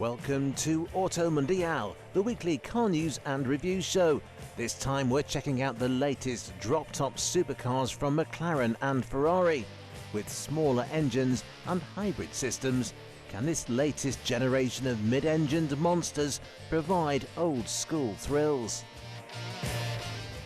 Welcome to Auto Mundial, the weekly car news and review show. This time we're checking out the latest drop-top supercars from McLaren and Ferrari. With smaller engines and hybrid systems, can this latest generation of mid-engined monsters provide old-school thrills?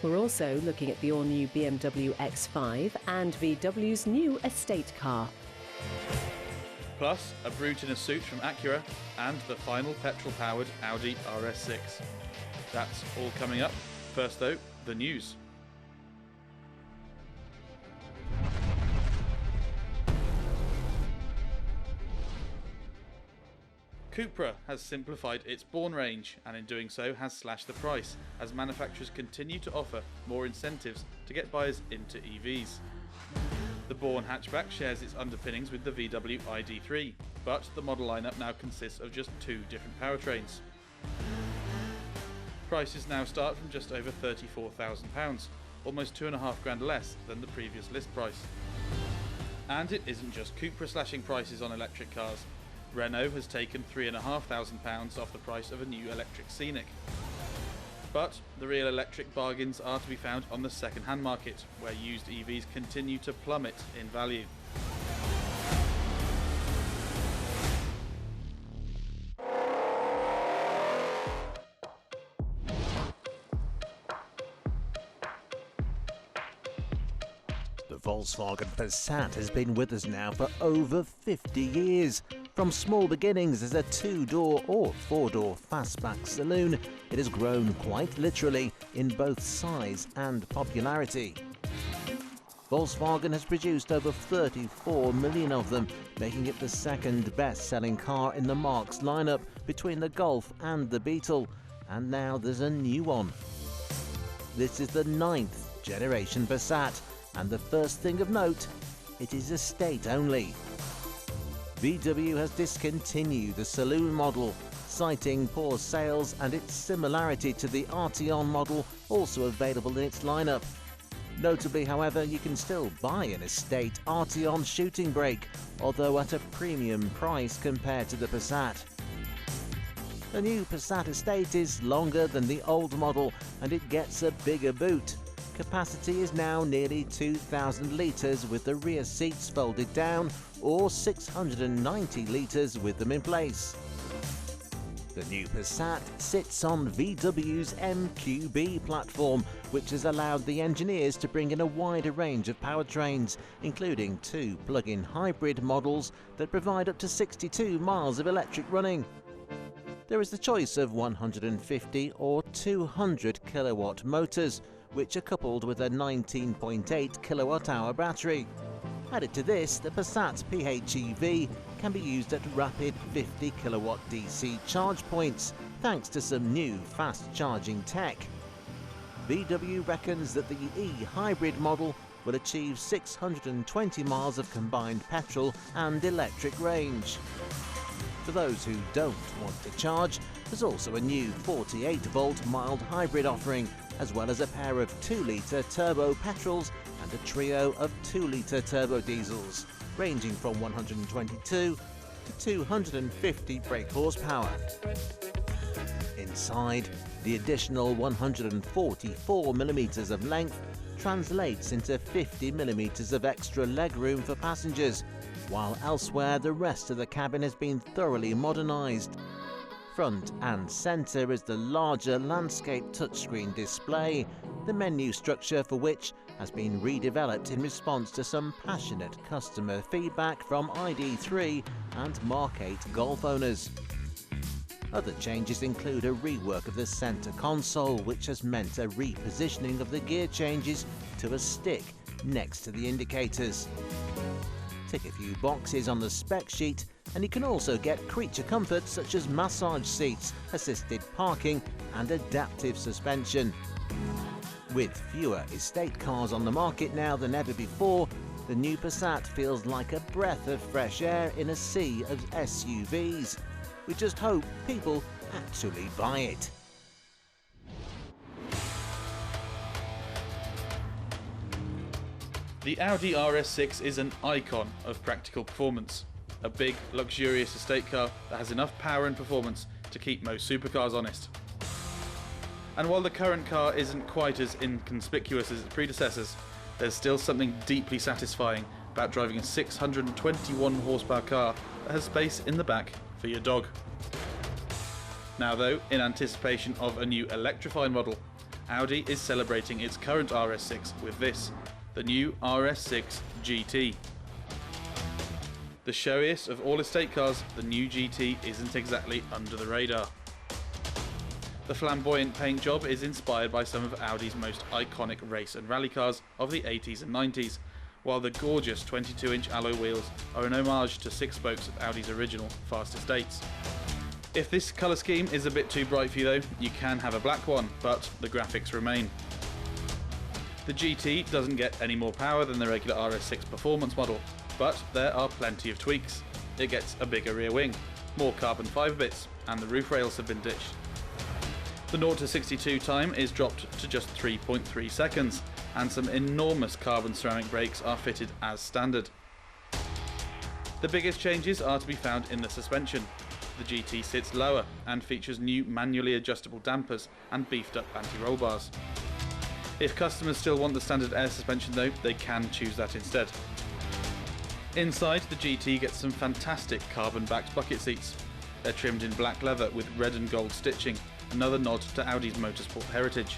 We're also looking at the all-new BMW X5 and VW's new estate car. Plus, a brute in a suit from Acura and the final petrol-powered Audi RS6. That's all coming up. First though, the news. Cupra has simplified its Born range and in doing so has slashed the price as manufacturers continue to offer more incentives to get buyers into EVs. The Born hatchback shares its underpinnings with the VW ID3, but the model lineup now consists of just two different powertrains. Prices now start from just over £34,000, almost £2,500 less than the previous list price. And it isn't just Cupra slashing prices on electric cars. Renault has taken £3,500 off the price of a new electric Scenic. But the real electric bargains are to be found on the second-hand market, where used EVs continue to plummet in value. The Volkswagen PASSAT has been with us now for over 50 years. From small beginnings as a two-door or four-door fastback saloon, it has grown quite literally in both size and popularity. Volkswagen has produced over 34 million of them, making it the second best-selling car in the Marque's lineup between the Golf and the Beetle, and now there's a new one. This is the 9th generation PASSAT, and the first thing of note, it is estate only. VW has discontinued the saloon model, citing poor sales and its similarity to the Arteon model also available in its lineup. Notably, however, you can still buy an estate Arteon shooting brake, although at a premium price compared to the PASSAT. The new PASSAT estate is longer than the old model and it gets a bigger boot. Capacity is now nearly 2,000 litres with the rear seats folded down, or 690 litres with them in place. The new PASSAT sits on VW's MQB platform, which has allowed the engineers to bring in a wider range of powertrains, including two plug-in hybrid models that provide up to 62 miles of electric running. There is the choice of 150 or 200 kilowatt motors, which are coupled with a 19.8 kilowatt-hour battery. Added to this, the PASSAT's PHEV can be used at rapid 50 kilowatt DC charge points, thanks to some new fast charging tech. VW reckons that the e-hybrid model will achieve 620 miles of combined petrol and electric range. For those who don't want to charge, there's also a new 48-volt mild hybrid offering, as well as a pair of 2-litre turbo petrols and a trio of 2-litre turbo diesels, ranging from 122 to 250 brake horsepower. Inside, the additional 144mm of length translates into 50mm of extra legroom for passengers, while elsewhere the rest of the cabin has been thoroughly modernised. Front and centre is the larger landscape touchscreen display, the menu structure for which has been redeveloped in response to some passionate customer feedback from ID3 and Mark 8 Golf owners. Other changes include a rework of the centre console, which has meant a repositioning of the gear changes to a stick next to the indicators. Tick a few boxes on the spec sheet and you can also get creature comforts such as massage seats, assisted parking and adaptive suspension. With fewer estate cars on the market now than ever before, the new PASSAT feels like a breath of fresh air in a sea of SUVs. We just hope people actually buy it. The Audi RS6 is an icon of practical performance. a big, luxurious estate car that has enough power and performance to keep most supercars honest. And while the current car isn't quite as inconspicuous as its predecessors, there's still something deeply satisfying about driving a 621 horsepower car that has space in the back for your dog. Now though, in anticipation of a new electrified model, Audi is celebrating its current RS6 with this, the new RS6 GT. The showiest of all estate cars, the new GT isn't exactly under the radar. The flamboyant paint job is inspired by some of Audi's most iconic race and rally cars of the 80s and 90s, while the gorgeous 22-inch alloy wheels are an homage to 6 spokes of Audi's original fast estates. If this colour scheme is a bit too bright for you though, you can have a black one, but the graphics remain. The GT doesn't get any more power than the regular RS6 performance model, but there are plenty of tweaks. It gets a bigger rear wing, more carbon fibre bits, and the roof rails have been ditched. The 0 to 62 time is dropped to just 3.3 seconds, and some enormous carbon ceramic brakes are fitted as standard. The biggest changes are to be found in the suspension. The GT sits lower and features new manually adjustable dampers and beefed up anti-roll bars. If customers still want the standard air suspension though, they can choose that instead. Inside, the GT gets some fantastic carbon-backed bucket seats. They're trimmed in black leather with red and gold stitching, another nod to Audi's motorsport heritage.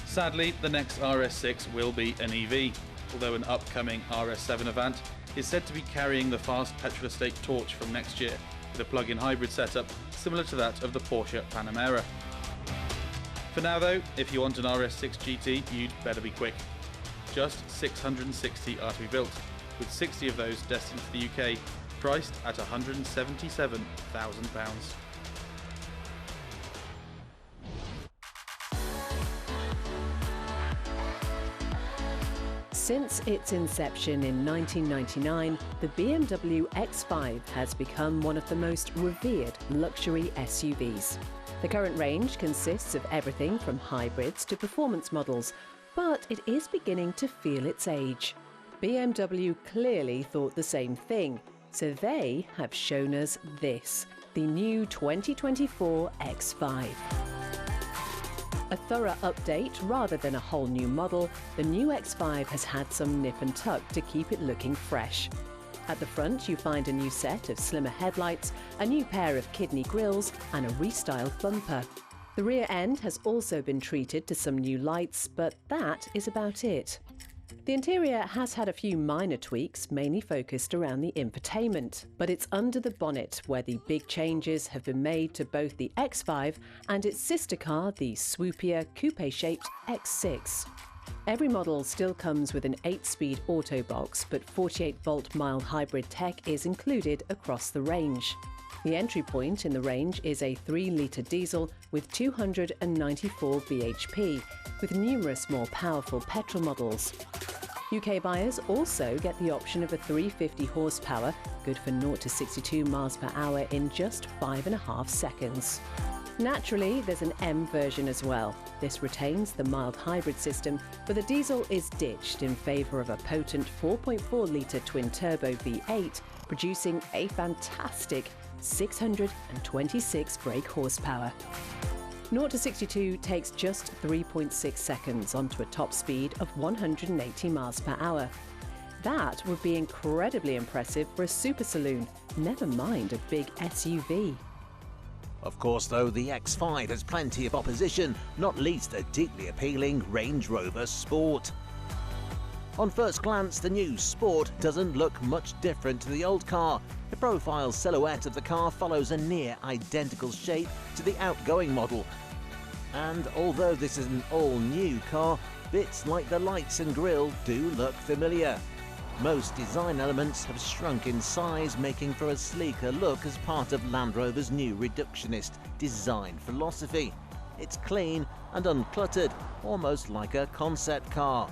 Sadly, the next RS6 will be an EV, although an upcoming RS7 Avant is said to be carrying the fast petrol estate torch from next year, with a plug-in hybrid setup similar to that of the Porsche Panamera. For now though, if you want an RS6 GT, you'd better be quick. Just 660 are to be built, with 60 of those destined for the UK, priced at £177,000. Since its inception in 1999, the BMW X5 has become one of the most revered luxury SUVs. The current range consists of everything from hybrids to performance models, but it is beginning to feel its age. BMW clearly thought the same thing, so they have shown us this, the new 2024 X5. A thorough update rather than a whole new model, the new X5 has had some nip and tuck to keep it looking fresh. At the front you find a new set of slimmer headlights, a new pair of kidney grills and a restyled bumper. The rear end has also been treated to some new lights, but that is about it. The interior has had a few minor tweaks, mainly focused around the infotainment, but it's under the bonnet where the big changes have been made to both the X5 and its sister car, the swoopier, coupe-shaped X6. Every model still comes with an 8-speed auto box, but 48-volt mild hybrid tech is included across the range. The entry point in the range is a 3-litre diesel with 294 bhp, with numerous more powerful petrol models. UK buyers also get the option of a 350 horsepower, good for 0 to 62 miles per hour in just 5.5 seconds. Naturally, there's an M version as well. This retains the mild hybrid system, but the diesel is ditched in favour of a potent 4.4-litre twin-turbo V8, producing a fantastic 626 brake horsepower. 0 to 62 takes just 3.6 seconds onto a top speed of 180 miles per hour. That would be incredibly impressive for a super saloon, never mind a big SUV. Of course, though, the X5 has plenty of opposition, not least a deeply appealing Range Rover Sport. On first glance, the new Sport doesn't look much different to the old car. The profile silhouette of the car follows a near identical shape to the outgoing model. And although this is an all-new car, bits like the lights and grille do look familiar. Most design elements have shrunk in size, making for a sleeker look as part of Land Rover's new reductionist design philosophy. It's clean and uncluttered, almost like a concept car.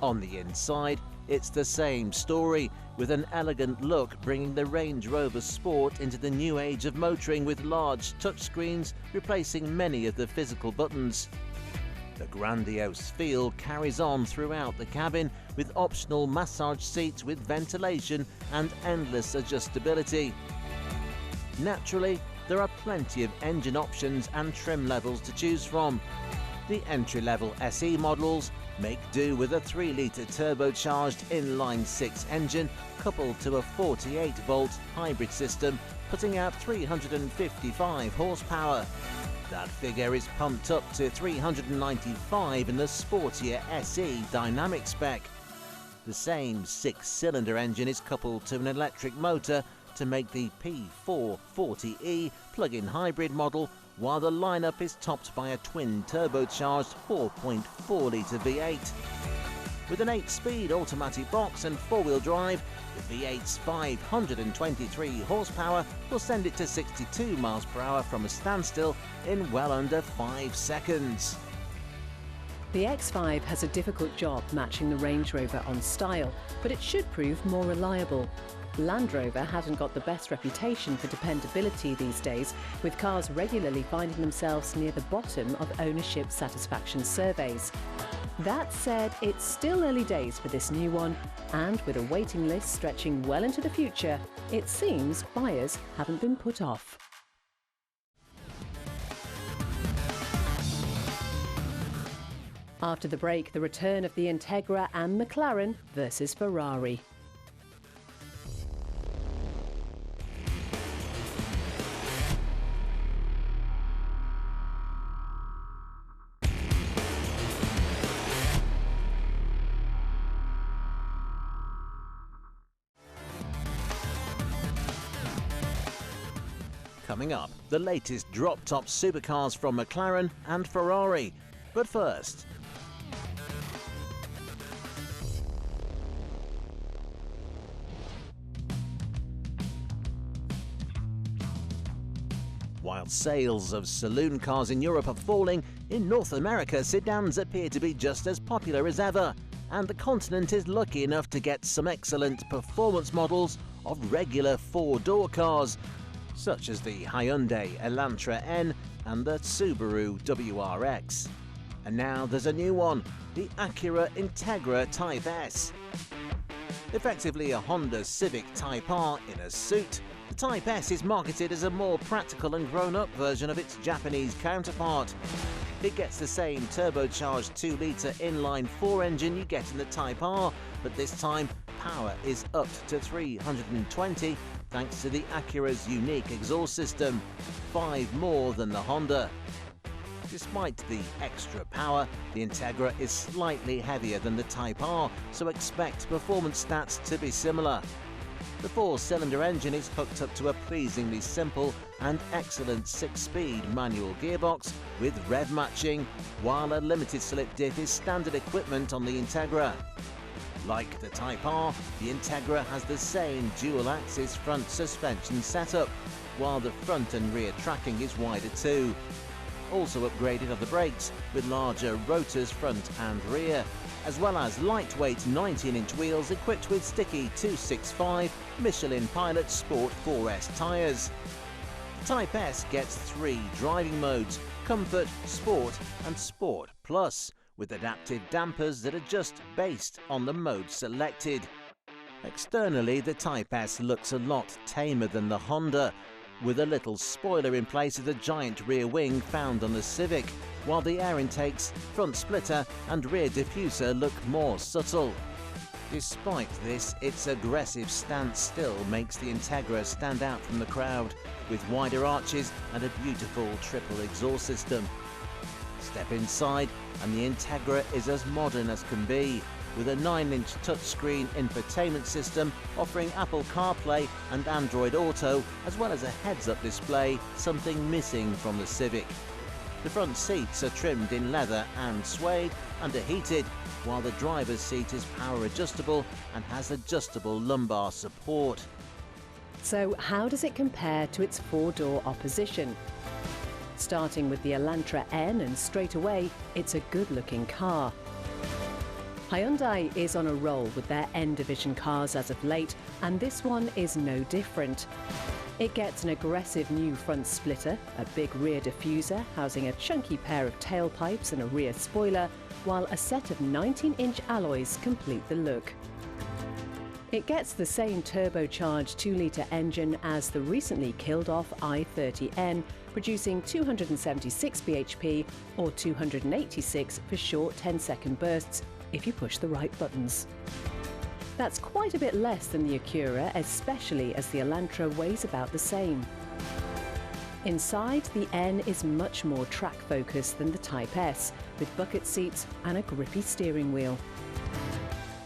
On the inside, it's the same story, with an elegant look bringing the Range Rover Sport into the new age of motoring with large touchscreens replacing many of the physical buttons. The grandiose feel carries on throughout the cabin with optional massage seats with ventilation and endless adjustability. Naturally, there are plenty of engine options and trim levels to choose from. The entry-level SE models make do with a 3-litre turbocharged inline-6 engine coupled to a 48-volt hybrid system, putting out 355 horsepower. That figure is pumped up to 395 in the sportier SE dynamic spec. The same 6-cylinder engine is coupled to an electric motor to make the P440e plug-in hybrid model, while the lineup is topped by a twin turbocharged 4.4-litre V8. With an 8-speed automatic box and 4-wheel drive, the V8's 523 horsepower will send it to 62 miles per hour from a standstill in well under 5 seconds. The X5 has a difficult job matching the Range Rover on style, but it should prove more reliable. Land Rover hasn't got the best reputation for dependability these days, with cars regularly finding themselves near the bottom of ownership satisfaction surveys. That said, it's still early days for this new one, and with a waiting list stretching well into the future, it seems buyers haven't been put off. After the break, the return of the INTEGRA and McLaren versus Ferrari. Coming up, the latest drop-top supercars from McLaren and Ferrari. But first, while sales of saloon cars in Europe are falling, in North America sedans appear to be just as popular as ever, and the continent is lucky enough to get some excellent performance models of regular four-door cars, such as the Hyundai Elantra N and the Subaru WRX. And now there's a new one, the Acura INTEGRA Type S. Effectively a Honda Civic Type R in a suit, the Type S is marketed as a more practical and grown-up version of its Japanese counterpart. It gets the same turbocharged 2-litre inline-4 engine you get in the Type R, but this time power is upped to 320 thanks to the Acura's unique exhaust system, 5 more than the Honda. Despite the extra power, the INTEGRA is slightly heavier than the Type R, so expect performance stats to be similar. The 4-cylinder engine is hooked up to a pleasingly simple and excellent 6-speed manual gearbox with rev matching, while a limited slip diff is standard equipment on the INTEGRA. Like the Type R, the INTEGRA has the same dual-axis front suspension setup, while the front and rear tracking is wider too. Also upgraded are the brakes, with larger rotors front and rear, as well as lightweight 19-inch wheels equipped with sticky 265 Michelin Pilot Sport 4S tyres. The Type S gets 3 driving modes: Comfort, Sport and Sport Plus, with adaptive dampers that adjust based on the mode selected. Externally, the Type S looks a lot tamer than the Honda, with a little spoiler in place of the giant rear wing found on the Civic, while the air intakes, front splitter and rear diffuser look more subtle. Despite this, its aggressive stance still makes the INTEGRA stand out from the crowd, with wider arches and a beautiful triple exhaust system. Step inside and the INTEGRA is as modern as can be, with a 9-inch touchscreen infotainment system offering Apple CarPlay and Android Auto, as well as a heads-up display, something missing from the Civic. The front seats are trimmed in leather and suede and are heated, while the driver's seat is power adjustable and has adjustable lumbar support. So how does it compare to its 4-door opposition? Starting with the Elantra N, and straight away, it's a good-looking car. Hyundai is on a roll with their N-division cars as of late, and this one is no different. It gets an aggressive new front splitter, a big rear diffuser housing a chunky pair of tailpipes and a rear spoiler, while a set of 19-inch alloys complete the look. It gets the same turbocharged 2-litre engine as the recently killed-off i30N, producing 276 bhp or 286 for short 10-second bursts if you push the right buttons. That's quite a bit less than the Acura, especially as the Elantra weighs about the same. Inside, the N is much more track-focused than the Type S, with bucket seats and a grippy steering wheel.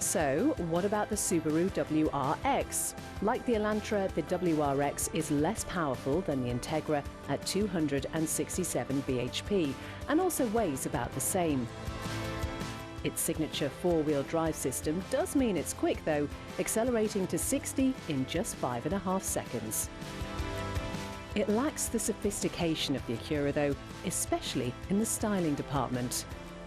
So, what about the Subaru WRX? Like the Elantra, the WRX is less powerful than the Integra at 267 bhp and also weighs about the same. Its signature four-wheel drive system does mean it's quick though, accelerating to 60 in just 5.5 seconds. It lacks the sophistication of the Acura though, especially in the styling department.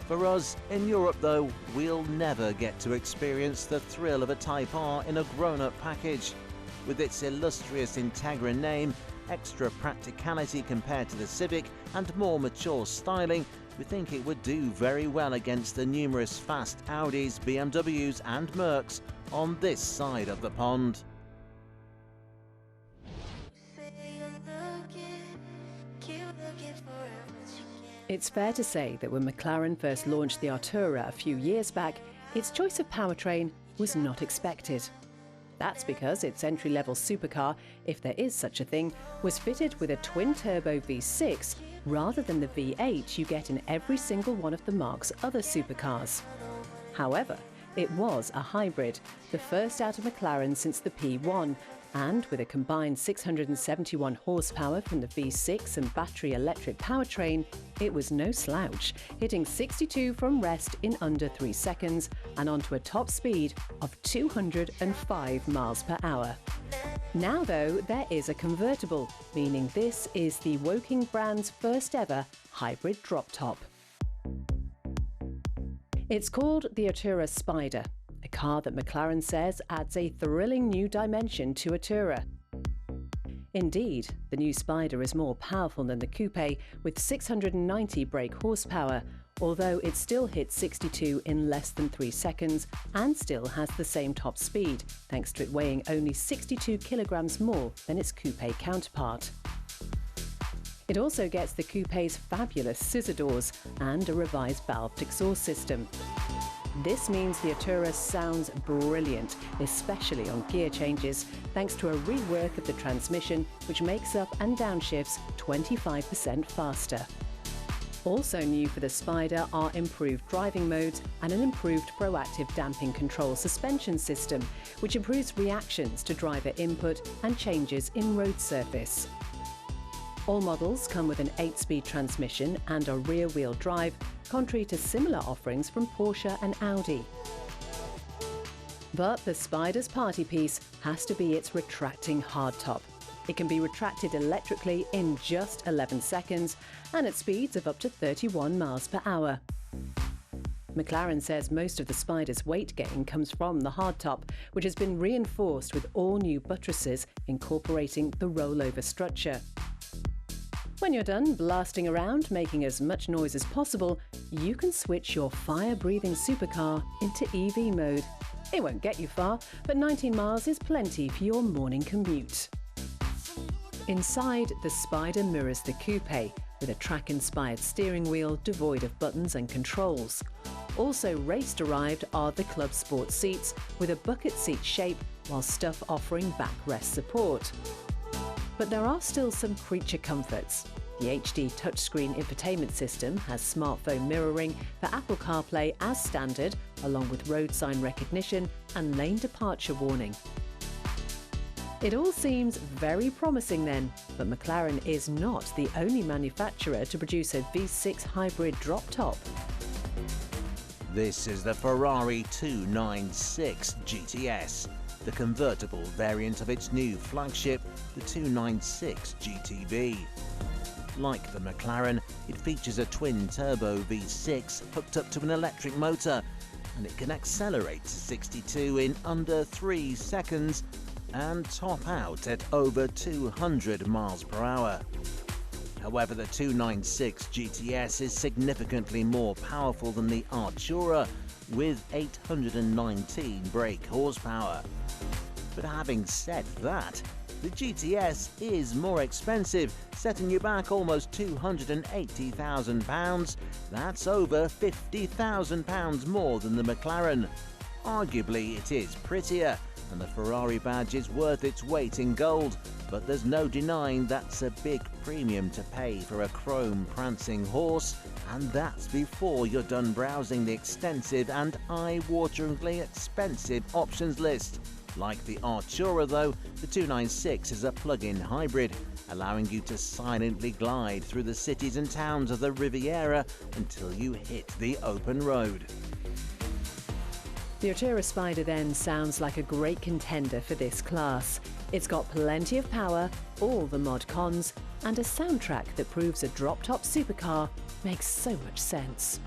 For us, in Europe though, we'll never get to experience the thrill of a Type R in a grown-up package. With its illustrious Integra name, extra practicality compared to the Civic and more mature styling, we think it would do very well against the numerous fast Audis, BMWs and Mercs on this side of the pond. It's fair to say that when McLaren first launched the ARTURA a few years back, its choice of powertrain was not expected. That's because its entry-level supercar, if there is such a thing, was fitted with a twin-turbo V6 rather than the V8 you get in every single one of the marque's other supercars. However, it was a hybrid, the first out of McLaren since the P1, and with a combined 671 horsepower from the V6 and battery electric powertrain, it was no slouch, hitting 62 from rest in under 3 seconds and onto a top speed of 205 miles per hour. Now though, there is a convertible, meaning this is the Woking brand's first ever hybrid drop top. It's called the Artura Spider, a car that McLaren says adds a thrilling new dimension to Artura. Indeed, the new Spider is more powerful than the coupe with 690 brake horsepower, although it still hits 62 in less than 3 seconds and still has the same top speed, thanks to it weighing only 62 kilograms more than its coupe counterpart. It also gets the coupe's fabulous scissor doors and a revised valved exhaust system. This means the Artura sounds brilliant, especially on gear changes, thanks to a rework of the transmission which makes up and downshifts 25% faster. Also new for the Spider are improved driving modes and an improved proactive damping control suspension system, which improves reactions to driver input and changes in road surface. All models come with an 8-speed transmission and a rear-wheel drive, contrary to similar offerings from Porsche and Audi. But the Spider's party piece has to be its retracting hardtop. It can be retracted electrically in just 11 seconds and at speeds of up to 31 miles per hour. McLaren says most of the Spider's weight gain comes from the hardtop, which has been reinforced with all new buttresses incorporating the rollover structure. When you're done blasting around, making as much noise as possible, you can switch your fire-breathing supercar into EV mode. It won't get you far, but 19 miles is plenty for your morning commute. Inside, the Spider mirrors the coupe, with a track-inspired steering wheel devoid of buttons and controls. Also race-derived are the Club Sport seats, with a bucket seat shape, while stuff offering backrest support. But there are still some creature comforts. The HD touchscreen infotainment system has smartphone mirroring for Apple CarPlay as standard, along with road sign recognition and lane departure warning. It all seems very promising then, but McLaren is not the only manufacturer to produce a V6 hybrid drop top. This is the Ferrari 296 GTS, the convertible variant of its new flagship, the 296 GTB. Like the McLaren, it features a twin-turbo V6 hooked up to an electric motor, and it can accelerate to 62 in under 3 seconds, and top out at over 200 miles per hour. However, the 296 GTS is significantly more powerful than the ARTURA, with 819 brake horsepower. But having said that, the GTS is more expensive, setting you back almost £280,000. That's over £50,000 more than the McLaren. Arguably, it is prettier, and the Ferrari badge is worth its weight in gold, but there's no denying that's a big premium to pay for a chrome prancing horse, and that's before you're done browsing the extensive and eye-wateringly expensive options list. Like the ARTURA though, the 296 is a plug-in hybrid, allowing you to silently glide through the cities and towns of the Riviera until you hit the open road. The ARTURA Spider then sounds like a great contender for this class. It's got plenty of power, all the mod cons, and a soundtrack that proves a drop-top supercar makes so much sense.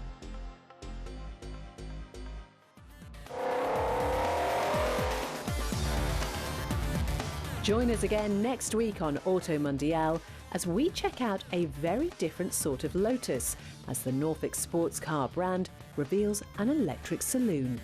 Join us again next week on Auto Mundial as we check out a very different sort of Lotus as the Norfolk sports car brand reveals an electric saloon.